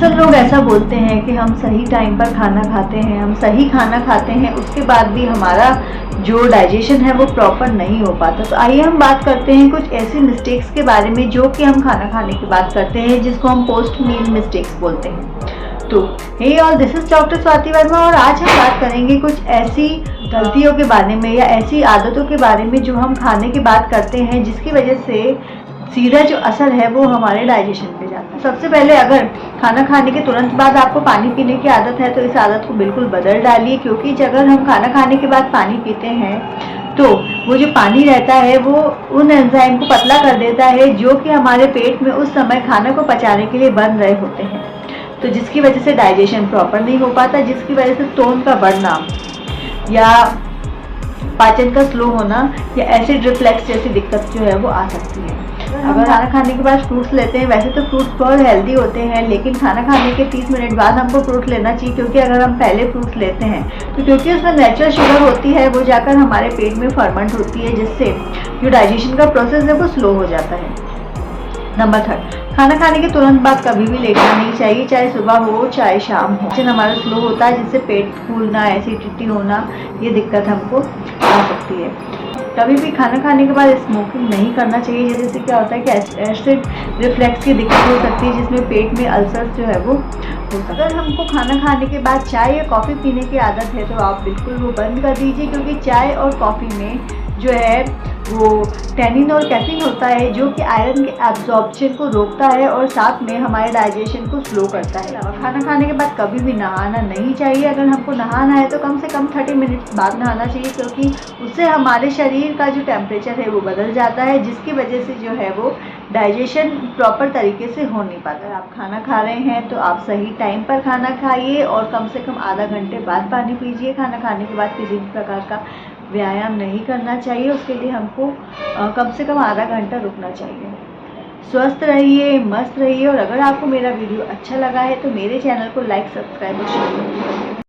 अक्सर लोग ऐसा बोलते हैं कि हम सही टाइम पर खाना खाते हैं, हम सही खाना खाते हैं, उसके बाद भी हमारा जो डाइजेशन है वो प्रॉपर नहीं हो पाता। तो आइए हम बात करते हैं कुछ ऐसी मिस्टेक्स के बारे में जो कि हम खाना खाने के बाद करते हैं, जिसको हम पोस्ट मील मिस्टेक्स बोलते हैं। तो hey all, this is doctor Swati Verma और आज हम बात करेंगे कुछ ऐसी गलतियों के बारे में या ऐसी आदतों के बारे में जो हम खाने के बाद करते हैं, जिसकी वजह से सीधा जो असर है वो हमारे डाइजेशन पे जाता है। सबसे पहले, अगर खाना खाने के तुरंत बाद आपको पानी पीने की आदत है तो इस आदत को बिल्कुल बदल डालिए, क्योंकि अगर हम खाना खाने के बाद पानी पीते हैं तो वो जो पानी रहता है वो उन एंजाइम को पतला कर देता है जो कि हमारे पेट में उस समय खाना को पचाने के लिए बन रहे होते हैं। तो जिसकी वजह से डाइजेशन प्रॉपर नहीं हो पाता, जिसकी वजह से स्टोन का बढ़ना या पाचन का स्लो होना या एसिड रिफ्लेक्स जैसी दिक्कत जो है वो आ सकती है। अगर खाना खाने के बाद फ्रूट्स लेते हैं, वैसे तो फ्रूट्स बहुत हेल्दी होते हैं, लेकिन खाना खाने के 30 मिनट बाद हमको फ्रूट लेना चाहिए, क्योंकि अगर हम पहले फ्रूट्स लेते हैं तो क्योंकि उसमें नेचुरल शुगर होती है, वो जाकर हमारे पेट में फर्मेंट होती है, जिससे जो डाइजेशन का प्रोसेस है वो स्लो हो जाता है। नंबर 3, खाना खाने के तुरंत बाद कभी भी लेटना नहीं चाहिए, चाहे सुबह हो चाहे शाम हो। पाचन हमारा स्लो होता है, जिससे पेट फूलना, एसिडिटी होना, ये दिक्कत हमको आ सकती है। कभी भी खाना खाने के बाद स्मोकिंग नहीं करना चाहिए, जैसे क्या होता है कि एसिड रिफ्लेक्स की दिक्कत हो सकती है, जिसमें पेट में अल्सर्स जो है वो हो सकता है। अगर हमको खाना खाने के बाद चाय या कॉफ़ी पीने की आदत है तो आप बिल्कुल वो बंद कर दीजिए, क्योंकि चाय और कॉफ़ी में जो है वो टैनिन और कैफीन होता है, जो कि आयरन के एब्जॉर्प्शन को रोकता है और साथ में हमारे डाइजेशन को स्लो करता है। खाना खाने के बाद कभी भी नहाना नहीं चाहिए। अगर हमको नहाना है तो कम से कम 30 मिनट्स बाद नहाना चाहिए, क्योंकि उससे हमारे शरीर का जो टेम्परेचर है वो बदल जाता है, जिसकी वजह से जो है वो डाइजेशन प्रॉपर तरीके से हो नहीं पाता। अगर आप खाना खा रहे हैं तो आप सही टाइम पर खाना खाइए और कम से कम आधा घंटे बाद पानी पीजिए। खाना खाने के बाद किसी भी प्रकार का व्यायाम नहीं करना चाहिए, उसके लिए हमको कम से कम आधा घंटा रुकना चाहिए। स्वस्थ रहिए, मस्त रहिए, और अगर आपको मेरा वीडियो अच्छा लगा है तो मेरे चैनल को लाइक, सब्सक्राइब और शेयर करिए।